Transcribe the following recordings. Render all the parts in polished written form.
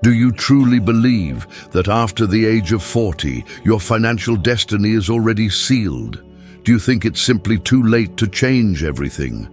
Do you truly believe that after the age of 40, your financial destiny is already sealed? Do you think it's simply too late to change everything?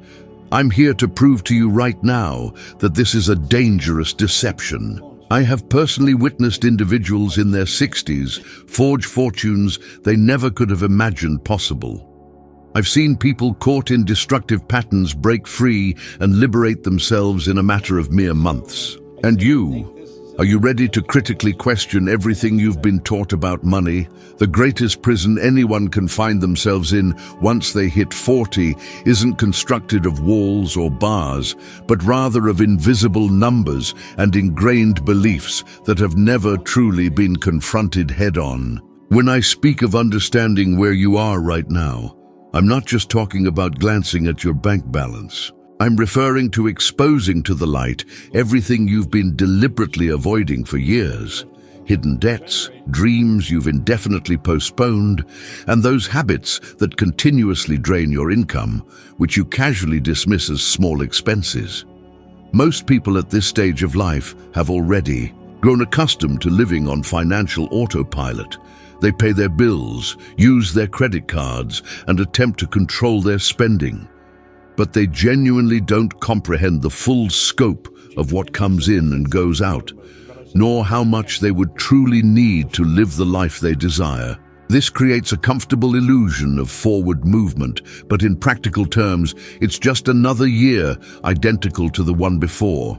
I'm here to prove to you right now that this is a dangerous deception. I have personally witnessed individuals in their 60s forge fortunes they never could have imagined possible. I've seen people caught in destructive patterns break free and liberate themselves in a matter of mere months. And you? Are you ready to critically question everything you've been taught about money? The greatest prison anyone can find themselves in once they hit 40 isn't constructed of walls or bars, but rather of invisible numbers and ingrained beliefs that have never truly been confronted head-on. When I speak of understanding where you are right now, I'm not just talking about glancing at your bank balance. I'm referring to exposing to the light everything you've been deliberately avoiding for years. Hidden debts, dreams you've indefinitely postponed, and those habits that continuously drain your income, which you casually dismiss as small expenses. Most people at this stage of life have already grown accustomed to living on financial autopilot. They pay their bills, use their credit cards, and attempt to control their spending. But they genuinely don't comprehend the full scope of what comes in and goes out, nor how much they would truly need to live the life they desire. This creates a comfortable illusion of forward movement, but in practical terms, it's just another year identical to the one before.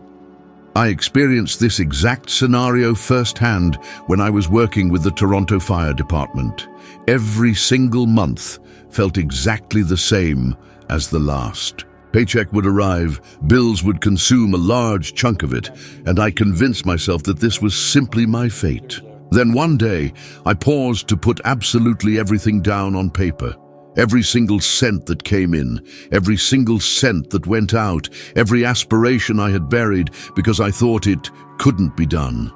I experienced this exact scenario firsthand when I was working with the Toronto Fire Department. Every single month felt exactly the same as the last. Paycheck would arrive, bills would consume a large chunk of it, and I convinced myself that this was simply my fate. Then one day, I paused to put absolutely everything down on paper. Every single cent that came in, every single cent that went out, every aspiration I had buried because I thought it couldn't be done.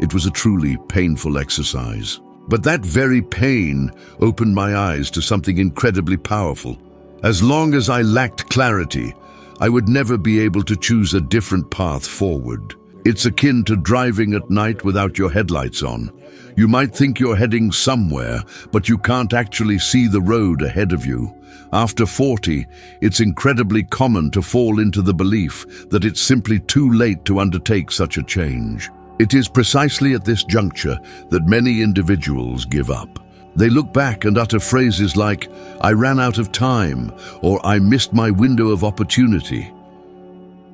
It was a truly painful exercise. But that very pain opened my eyes to something incredibly powerful. As long as I lacked clarity, I would never be able to choose a different path forward. It's akin to driving at night without your headlights on. You might think you're heading somewhere, but you can't actually see the road ahead of you. After 40, it's incredibly common to fall into the belief that it's simply too late to undertake such a change. It is precisely at this juncture that many individuals give up. They look back and utter phrases like, "I ran out of time," or "I missed my window of opportunity."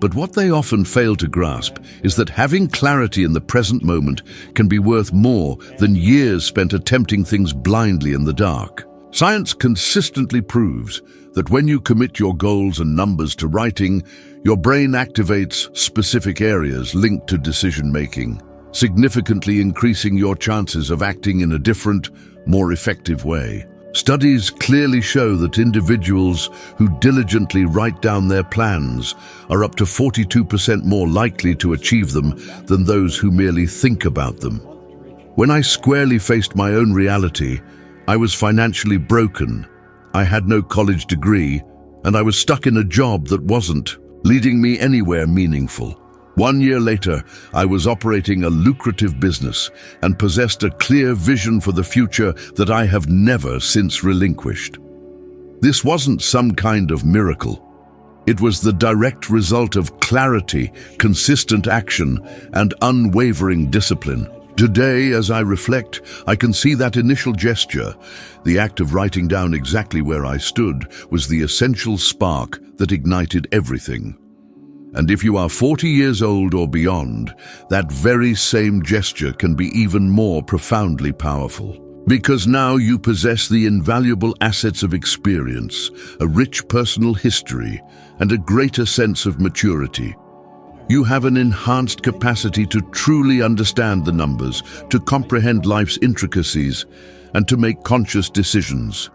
But what they often fail to grasp is that having clarity in the present moment can be worth more than years spent attempting things blindly in the dark. Science consistently proves that when you commit your goals and numbers to writing, your brain activates specific areas linked to decision-making, significantly increasing your chances of acting in a different, more effective way. Studies clearly show that individuals who diligently write down their plans are up to 42% more likely to achieve them than those who merely think about them. When I squarely faced my own reality, I was financially broken. I had no college degree, and I was stuck in a job that wasn't leading me anywhere meaningful. 1 year later, I was operating a lucrative business and possessed a clear vision for the future that I have never since relinquished. This wasn't some kind of miracle. It was the direct result of clarity, consistent action, and unwavering discipline. Today, as I reflect, I can see that initial gesture, the act of writing down exactly where I stood, was the essential spark that ignited everything. And if you are 40 years old or beyond, that very same gesture can be even more profoundly powerful. Because now you possess the invaluable assets of experience, a rich personal history, and a greater sense of maturity. You have an enhanced capacity to truly understand the numbers, to comprehend life's intricacies, and to make conscious decisions.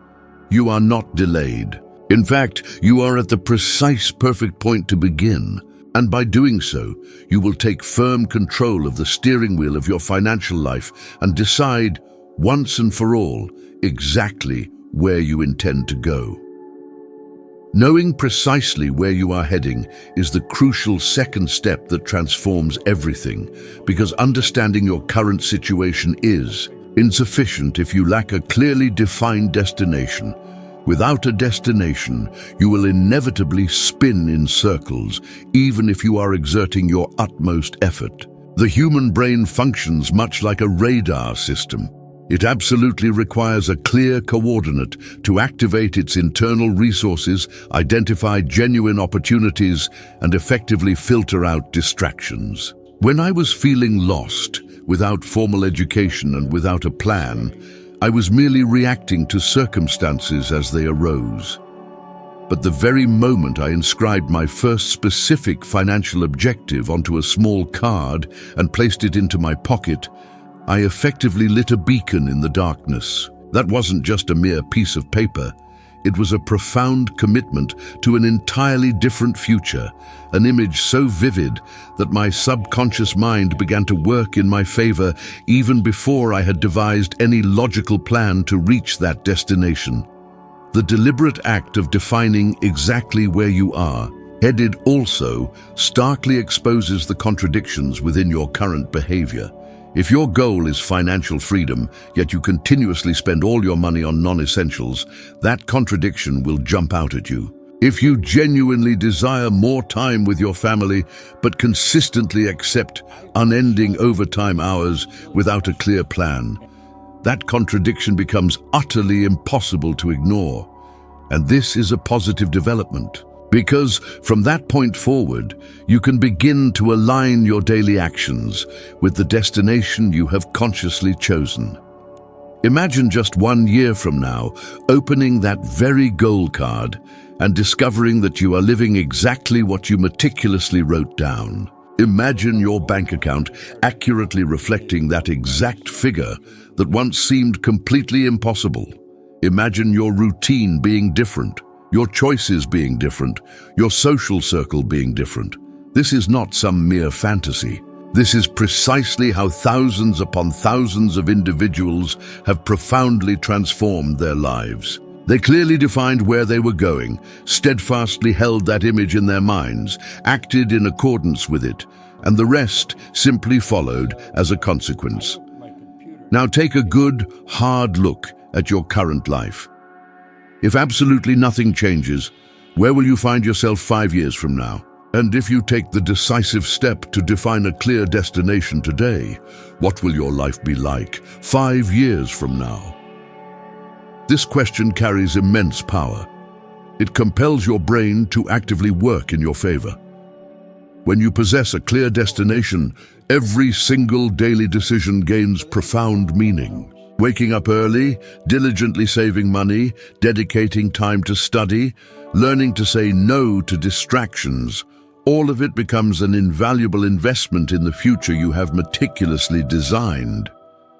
You are not delayed. In fact, you are at the precise perfect point to begin. And by doing so, you will take firm control of the steering wheel of your financial life and decide, once and for all, exactly where you intend to go. Knowing precisely where you are heading is the crucial second step that transforms everything, because understanding your current situation is insufficient if you lack a clearly defined destination. Without a destination, you will inevitably spin in circles, even if you are exerting your utmost effort. The human brain functions much like a radar system. It absolutely requires a clear coordinate to activate its internal resources, identify genuine opportunities, and effectively filter out distractions. When I was feeling lost, without formal education and without a plan, I was merely reacting to circumstances as they arose. But the very moment I inscribed my first specific financial objective onto a small card and placed it into my pocket, I effectively lit a beacon in the darkness. That wasn't just a mere piece of paper. It was a profound commitment to an entirely different future, an image so vivid that my subconscious mind began to work in my favor even before I had devised any logical plan to reach that destination. The deliberate act of defining exactly where you are headed also starkly exposes the contradictions within your current behavior. If your goal is financial freedom, yet you continuously spend all your money on non-essentials, that contradiction will jump out at you. If you genuinely desire more time with your family, but consistently accept unending overtime hours without a clear plan, that contradiction becomes utterly impossible to ignore. And this is a positive development, because from that point forward, you can begin to align your daily actions with the destination you have consciously chosen. Imagine just 1 year from now, opening that very goal card and discovering that you are living exactly what you meticulously wrote down. Imagine your bank account accurately reflecting that exact figure that once seemed completely impossible. Imagine your routine being different, your choices being different, your social circle being different. This is not some mere fantasy. This is precisely how thousands upon thousands of individuals have profoundly transformed their lives. They clearly defined where they were going, steadfastly held that image in their minds, acted in accordance with it, and the rest simply followed as a consequence. Now take a good, hard look at your current life. If absolutely nothing changes, where will you find yourself 5 years from now? And if you take the decisive step to define a clear destination today, what will your life be like 5 years from now? This question carries immense power. It compels your brain to actively work in your favor. When you possess a clear destination, every single daily decision gains profound meaning. Waking up early, diligently saving money, dedicating time to study, learning to say no to distractions, all of it becomes an invaluable investment in the future you have meticulously designed.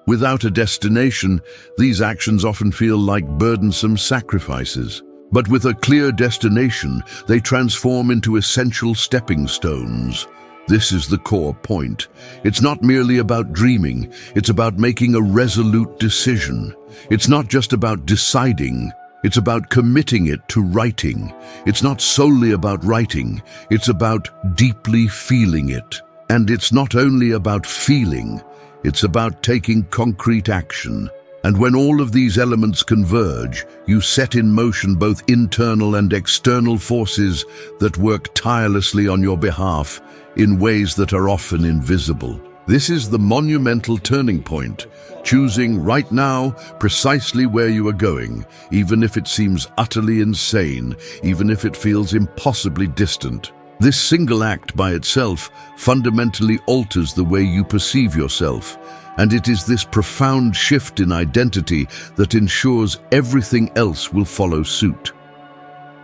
Without a destination, these actions often feel like burdensome sacrifices. But with a clear destination, they transform into essential stepping stones. This is the core point. It's not merely about dreaming, it's about making a resolute decision. It's not just about deciding, it's about committing it to writing. It's not solely about writing, it's about deeply feeling it. And it's not only about feeling, it's about taking concrete action. And when all of these elements converge, you set in motion both internal and external forces that work tirelessly on your behalf in ways that are often invisible. This is the monumental turning point, choosing right now precisely where you are going, even if it seems utterly insane, even if it feels impossibly distant. This single act by itself fundamentally alters the way you perceive yourself, and it is this profound shift in identity that ensures everything else will follow suit.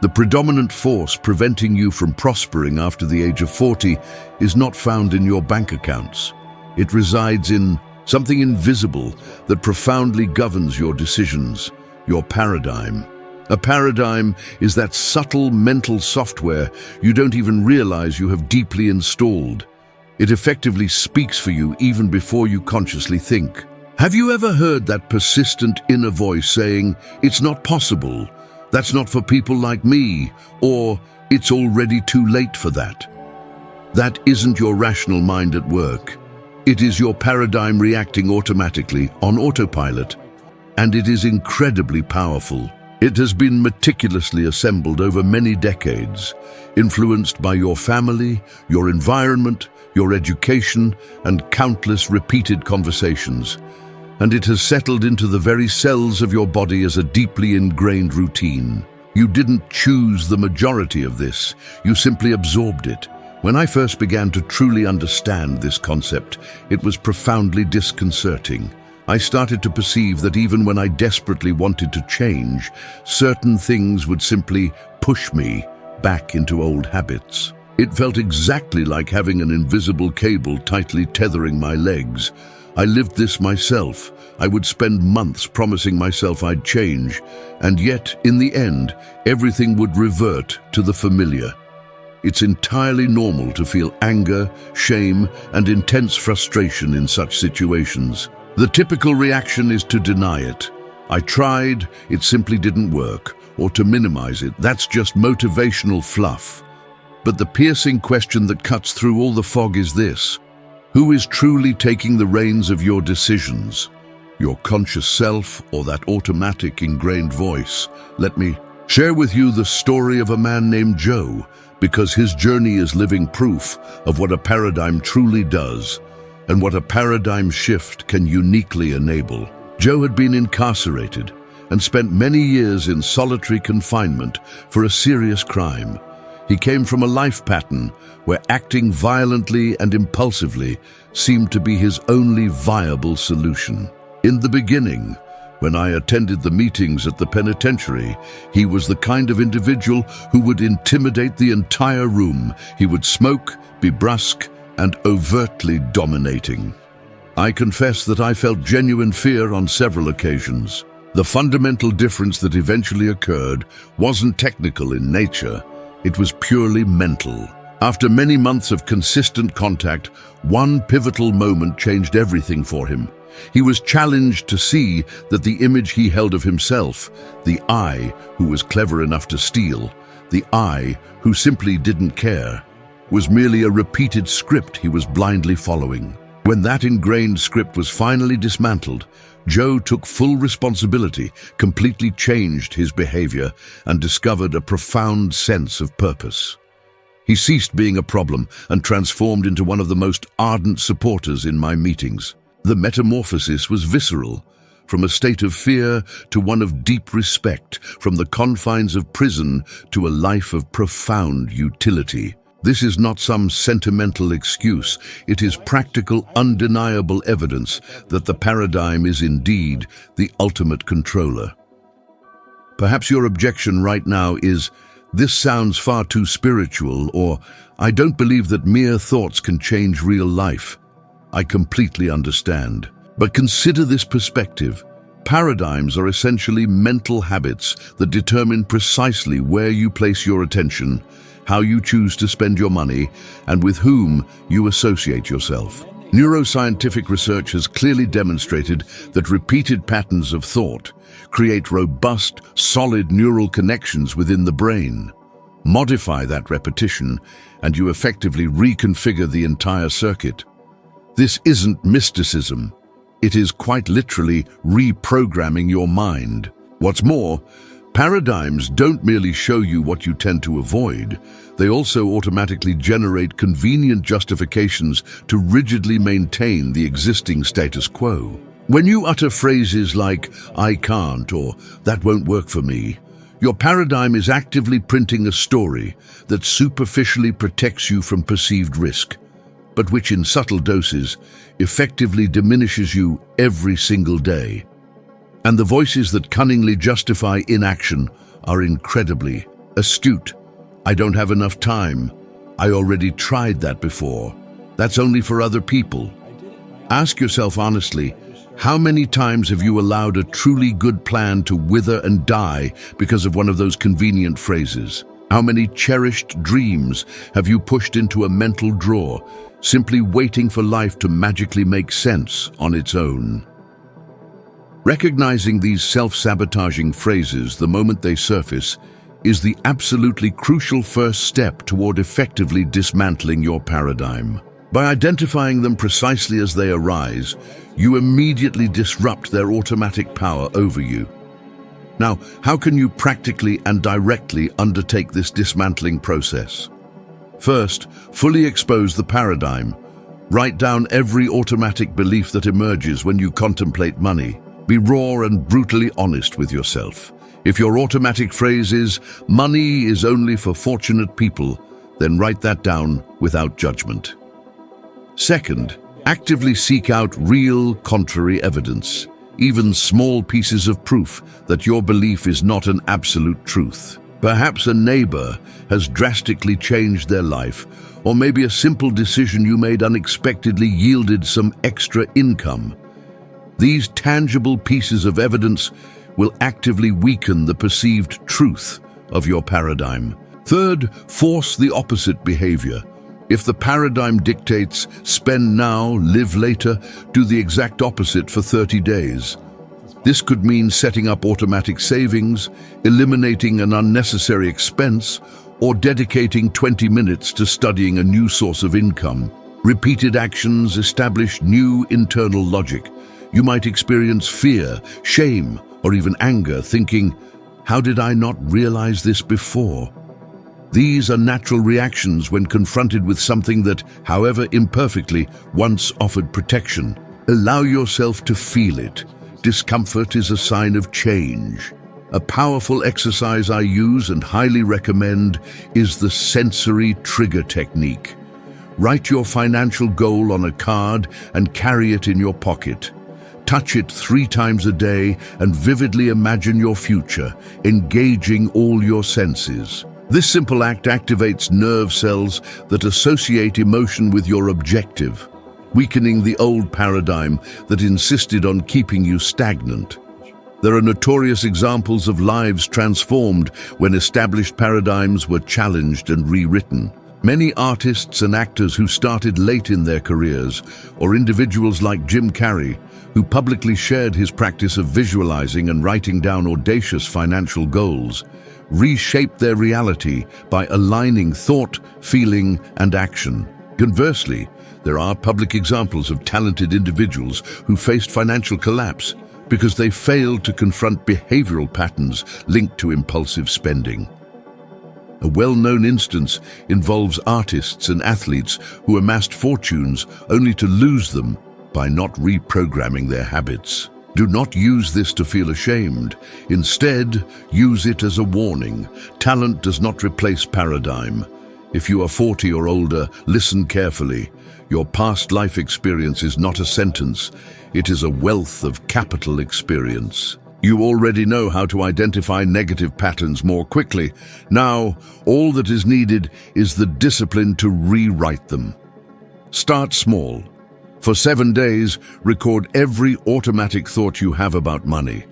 The predominant force preventing you from prospering after the age of 40 is not found in your bank accounts. It resides in something invisible that profoundly governs your decisions, your paradigm. A paradigm is that subtle mental software you don't even realize you have deeply installed. It effectively speaks for you even before you consciously think. Have you ever heard that persistent inner voice saying, "It's not possible," That's not for people like me, or it's already too late for that. That isn't your rational mind at work. It is your paradigm reacting automatically on autopilot, and it is incredibly powerful. It has been meticulously assembled over many decades, influenced by your family, your environment, your education, and countless repeated conversations. And it has settled into the very cells of your body as a deeply ingrained routine. You didn't choose the majority of this, you simply absorbed it. When I first began to truly understand this concept, it was profoundly disconcerting. I started to perceive that even when I desperately wanted to change, certain things would simply push me back into old habits. It felt exactly like having an invisible cable tightly tethering my legs. I lived this myself. I would spend months promising myself I'd change, and yet, in the end, everything would revert to the familiar. It's entirely normal to feel anger, shame, and intense frustration in such situations. The typical reaction is to deny it. I tried, it simply didn't work, or to minimize it. That's just motivational fluff. But the piercing question that cuts through all the fog is this: who is truly taking the reins of your decisions? Your conscious self or that automatic ingrained voice? Let me share with you the story of a man named Joe, because his journey is living proof of what a paradigm truly does and what a paradigm shift can uniquely enable. Joe had been incarcerated and spent many years in solitary confinement for a serious crime. He came from a life pattern where acting violently and impulsively seemed to be his only viable solution. In the beginning, when I attended the meetings at the penitentiary, he was the kind of individual who would intimidate the entire room. He would smoke, be brusque, and overtly dominating. I confess that I felt genuine fear on several occasions. The fundamental difference that eventually occurred wasn't technical in nature, it was purely mental. After many months of consistent contact, one pivotal moment changed everything for him. He was challenged to see that the image he held of himself, the I who was clever enough to steal, the I who simply didn't care, was merely a repeated script he was blindly following. When that ingrained script was finally dismantled, Joe took full responsibility, completely changed his behavior, and discovered a profound sense of purpose. He ceased being a problem and transformed into one of the most ardent supporters in my meetings. The metamorphosis was visceral, from a state of fear to one of deep respect, from the confines of prison to a life of profound utility. This is not some sentimental excuse. It is practical, undeniable evidence that the paradigm is indeed the ultimate controller. Perhaps your objection right now is, "This sounds far too spiritual," or "I don't believe that mere thoughts can change real life." I completely understand. But consider this perspective. Paradigms are essentially mental habits that determine precisely where you place your attention, how you choose to spend your money, and with whom you associate yourself. Neuroscientific research has clearly demonstrated that repeated patterns of thought create robust, solid neural connections within the brain. Modify that repetition, and you effectively reconfigure the entire circuit. This isn't mysticism. It is quite literally reprogramming your mind. What's more, paradigms don't merely show you what you tend to avoid, they also automatically generate convenient justifications to rigidly maintain the existing status quo. When you utter phrases like, "I can't," or "that won't work for me," your paradigm is actively printing a story that superficially protects you from perceived risk, but which in subtle doses effectively diminishes you every single day. And the voices that cunningly justify inaction are incredibly astute. "I don't have enough time. I already tried that before. That's only for other people." Ask yourself honestly, how many times have you allowed a truly good plan to wither and die because of one of those convenient phrases? How many cherished dreams have you pushed into a mental drawer, simply waiting for life to magically make sense on its own? Recognizing these self-sabotaging phrases the moment they surface is the absolutely crucial first step toward effectively dismantling your paradigm. By identifying them precisely as they arise, you immediately disrupt their automatic power over you. Now, how can you practically and directly undertake this dismantling process? First, fully expose the paradigm. Write down every automatic belief that emerges when you contemplate money. Be raw and brutally honest with yourself. If your automatic phrase is, "Money is only for fortunate people," then write that down without judgment. Second, actively seek out real, contrary evidence, even small pieces of proof that your belief is not an absolute truth. Perhaps a neighbor has drastically changed their life, or maybe a simple decision you made unexpectedly yielded some extra income. These tangible pieces of evidence will actively weaken the perceived truth of your paradigm. Third, force the opposite behavior. If the paradigm dictates, "Spend now, live later," do the exact opposite for 30 days. This could mean setting up automatic savings, eliminating an unnecessary expense, or dedicating 20 minutes to studying a new source of income. Repeated actions establish new internal logic. You might experience fear, shame, or even anger, thinking, "How did I not realize this before?" These are natural reactions when confronted with something that, however imperfectly, once offered protection. Allow yourself to feel it. Discomfort is a sign of change. A powerful exercise I use and highly recommend is the sensory trigger technique. Write your financial goal on a card and carry it in your pocket. Touch it 3 times a day and vividly imagine your future, engaging all your senses. This simple act activates nerve cells that associate emotion with your objective, weakening the old paradigm that insisted on keeping you stagnant. There are notorious examples of lives transformed when established paradigms were challenged and rewritten. Many artists and actors who started late in their careers, or individuals like Jim Carrey, who publicly shared his practice of visualizing and writing down audacious financial goals, reshaped their reality by aligning thought, feeling, and action. Conversely, there are public examples of talented individuals who faced financial collapse because they failed to confront behavioral patterns linked to impulsive spending. A well-known instance involves artists and athletes who amassed fortunes only to lose them by not reprogramming their habits. Do not use this to feel ashamed. Instead, use it as a warning. Talent does not replace paradigm. If you are 40 or older, listen carefully. Your past life experience is not a sentence. It is a wealth of capital experience. You already know how to identify negative patterns more quickly. Now, all that is needed is the discipline to rewrite them. Start small. For 7 days, record every automatic thought you have about money.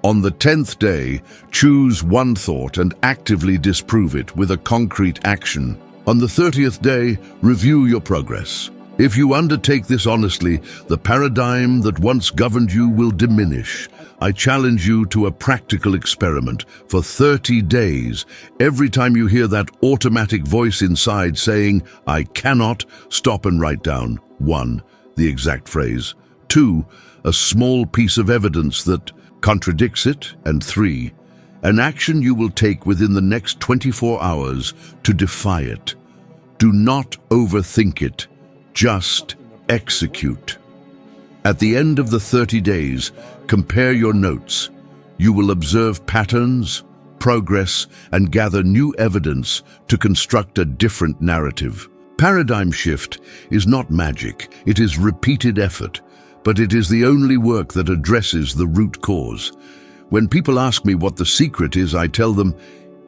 On the 10th day, choose one thought and actively disprove it with a concrete action. On the 30th day, review your progress. If you undertake this honestly, the paradigm that once governed you will diminish. I challenge you to a practical experiment. For 30 days, every time you hear that automatic voice inside saying, "I cannot," stop and write down 1. The exact phrase, 2. A small piece of evidence that contradicts it, and 3. An action you will take within the next 24 hours to defy it. Do not overthink it. Just execute. At the end of the 30 days, compare your notes. You will observe patterns, progress, and gather new evidence to construct a different narrative. Paradigm shift is not magic, it is repeated effort, but it is the only work that addresses the root cause. When people ask me what the secret is, I tell them,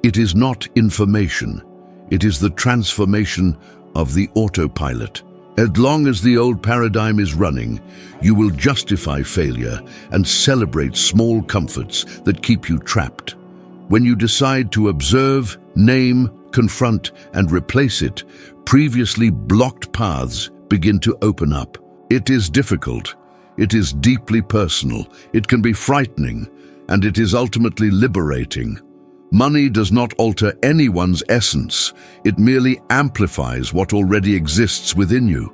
it is not information, it is the transformation of the autopilot. As long as the old paradigm is running, you will justify failure and celebrate small comforts that keep you trapped. When you decide to observe, name, confront, and replace it, previously blocked paths begin to open up. It is difficult. It is deeply personal, it can be frightening, and it is ultimately liberating. Money does not alter anyone's essence, it merely amplifies what already exists within you.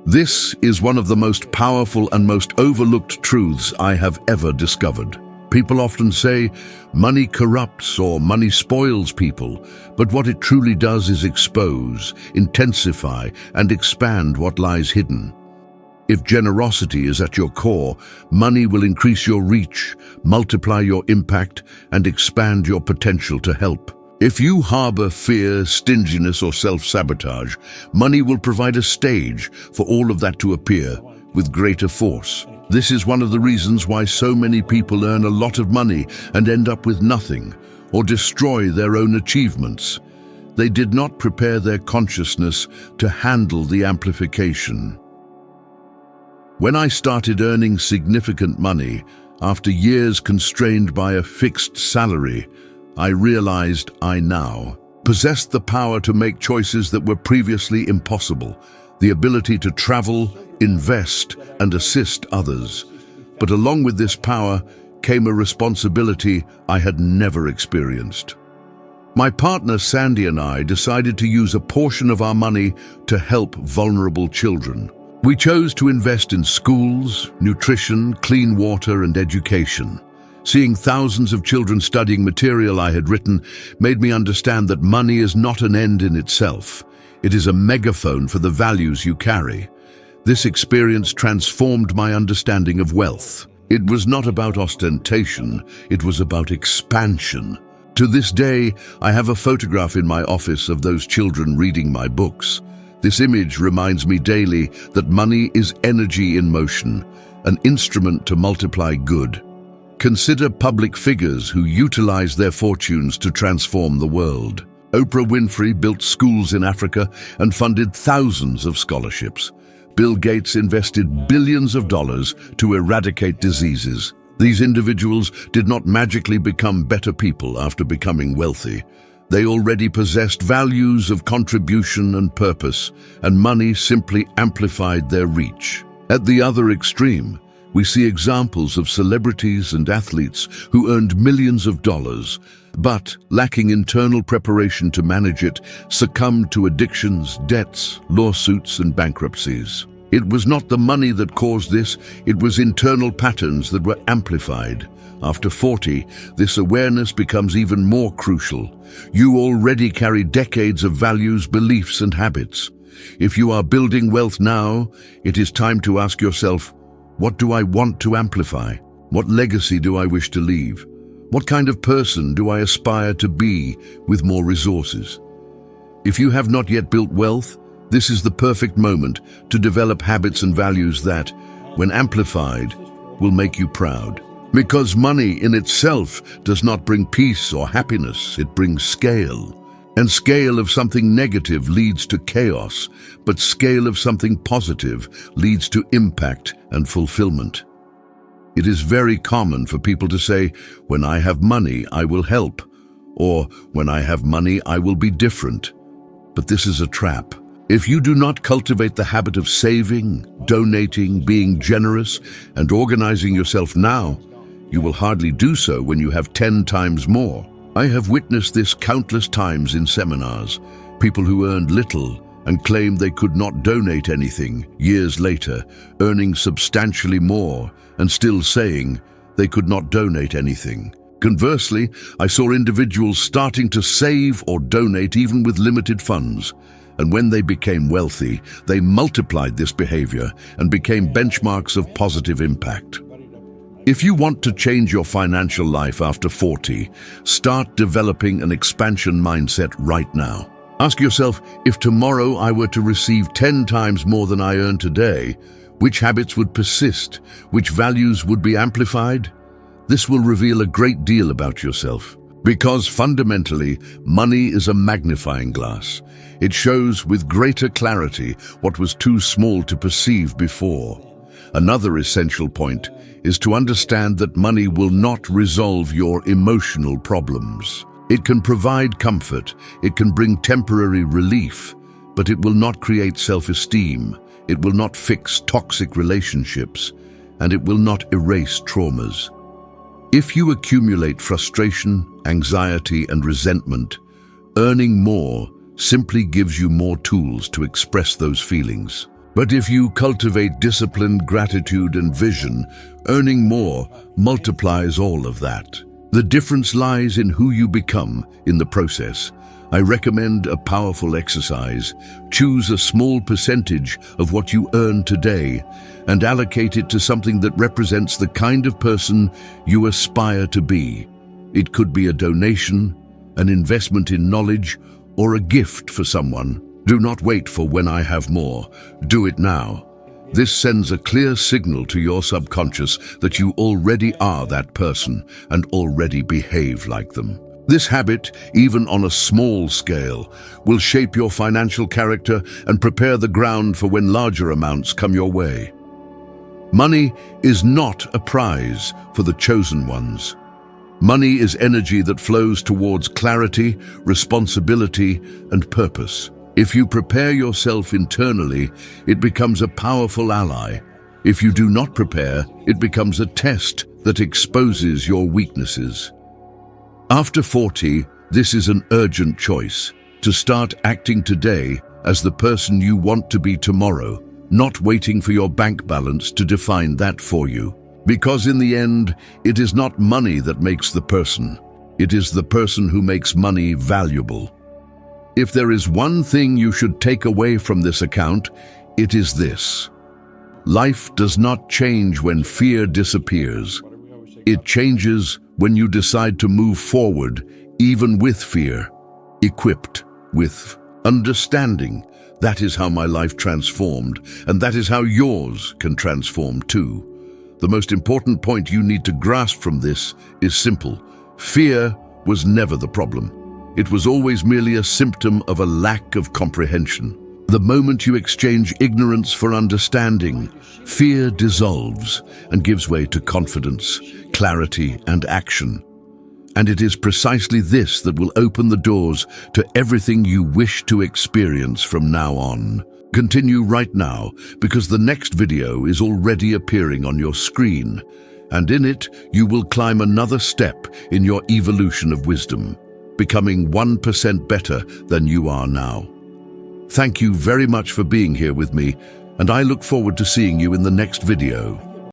This is one of the most powerful and most overlooked truths I have ever discovered. People often say, money corrupts or money spoils people, but what it truly does is expose, intensify, and expand what lies hidden. If generosity is at your core, money will increase your reach, multiply your impact, and expand your potential to help. If you harbor fear, stinginess, or self-sabotage, money will provide a stage for all of that to appear with greater force. This is one of the reasons why so many people earn a lot of money and end up with nothing, or destroy their own achievements. They did not prepare their consciousness to handle the amplification. When I started earning significant money, after years constrained by a fixed salary, I realized I now possessed the power to make choices that were previously impossible, the ability to travel, invest, and assist others. But along with this power came a responsibility I had never experienced. My partner Sandy and I decided to use a portion of our money to help vulnerable children. We chose to invest in schools, nutrition, clean water, and education. Seeing thousands of children studying material I had written made me understand that money is not an end in itself. It is a megaphone for the values you carry. This experience transformed my understanding of wealth. It was not about ostentation, it was about expansion. To this day, I have a photograph in my office of those children reading my books. This image reminds me daily that money is energy in motion, an instrument to multiply good. Consider public figures who utilize their fortunes to transform the world. Oprah Winfrey built schools in Africa and funded thousands of scholarships. Bill Gates invested billions of dollars to eradicate diseases. These individuals did not magically become better people after becoming wealthy. They already possessed values of contribution and purpose, and money simply amplified their reach. At the other extreme, we see examples of celebrities and athletes who earned millions of dollars, but, lacking internal preparation to manage it, succumbed to addictions, debts, lawsuits, and bankruptcies. It was not the money that caused this, it was internal patterns that were amplified. After 40, this awareness becomes even more crucial. You already carry decades of values, beliefs, and habits. If you are building wealth now, it is time to ask yourself, what do I want to amplify? What legacy do I wish to leave? What kind of person do I aspire to be with more resources? If you have not yet built wealth, this is the perfect moment to develop habits and values that, when amplified, will make you proud. Because money in itself does not bring peace or happiness, it brings scale. And scale of something negative leads to chaos, but scale of something positive leads to impact and fulfillment. It is very common for people to say, when I have money, I will help, or when I have money, I will be different. But this is a trap. If you do not cultivate the habit of saving, donating, being generous, and organizing yourself now, you will hardly do so when you have 10 times more. I have witnessed this countless times in seminars. People who earned little and claimed they could not donate anything years later, earning substantially more and still saying they could not donate anything. Conversely, I saw individuals starting to save or donate even with limited funds. And when they became wealthy, they multiplied this behavior and became benchmarks of positive impact. If you want to change your financial life after 40, start developing an expansion mindset right now. Ask yourself, if tomorrow I were to receive 10 times more than I earn today, which habits would persist? Which values would be amplified? This will reveal a great deal about yourself. Because fundamentally, money is a magnifying glass. It shows with greater clarity what was too small to perceive before. Another essential point is to understand that money will not resolve your emotional problems. It can provide comfort, it can bring temporary relief, but it will not create self-esteem, It will not fix toxic relationships, and it will not erase traumas. If you accumulate frustration, anxiety, and resentment, earning more simply gives you more tools to express those feelings. But if you cultivate discipline, gratitude, and vision, earning more multiplies all of that. The difference lies in who you become in the process. I recommend a powerful exercise. Choose a small percentage of what you earn today and allocate it to something that represents the kind of person you aspire to be. It could be a donation, an investment in knowledge, or a gift for someone. Do not wait for when I have more. Do it now. This sends a clear signal to your subconscious that you already are that person and already behave like them. This habit, even on a small scale, will shape your financial character and prepare the ground for when larger amounts come your way. Money is not a prize for the chosen ones. Money is energy that flows towards clarity, responsibility, and purpose. If you prepare yourself internally, it becomes a powerful ally. If you do not prepare, it becomes a test that exposes your weaknesses. After 40, this is an urgent choice, to start acting today as the person you want to be tomorrow, not waiting for your bank balance to define that for you. Because in the end, it is not money that makes the person. It is the person who makes money valuable. If there is one thing you should take away from this account, it is this. Life does not change when fear disappears. It changes when you decide to move forward, even with fear, equipped with understanding. That is how my life transformed, and that is how yours can transform too. The most important point you need to grasp from this is simple. Fear was never the problem. It was always merely a symptom of a lack of comprehension. The moment you exchange ignorance for understanding, fear dissolves and gives way to confidence, clarity, and action. And it is precisely this that will open the doors to everything you wish to experience from now on. Continue right now, because the next video is already appearing on your screen, and in it you will climb another step in your evolution of wisdom, becoming 1% better than you are now. Thank you very much for being here with me, and I look forward to seeing you in the next video.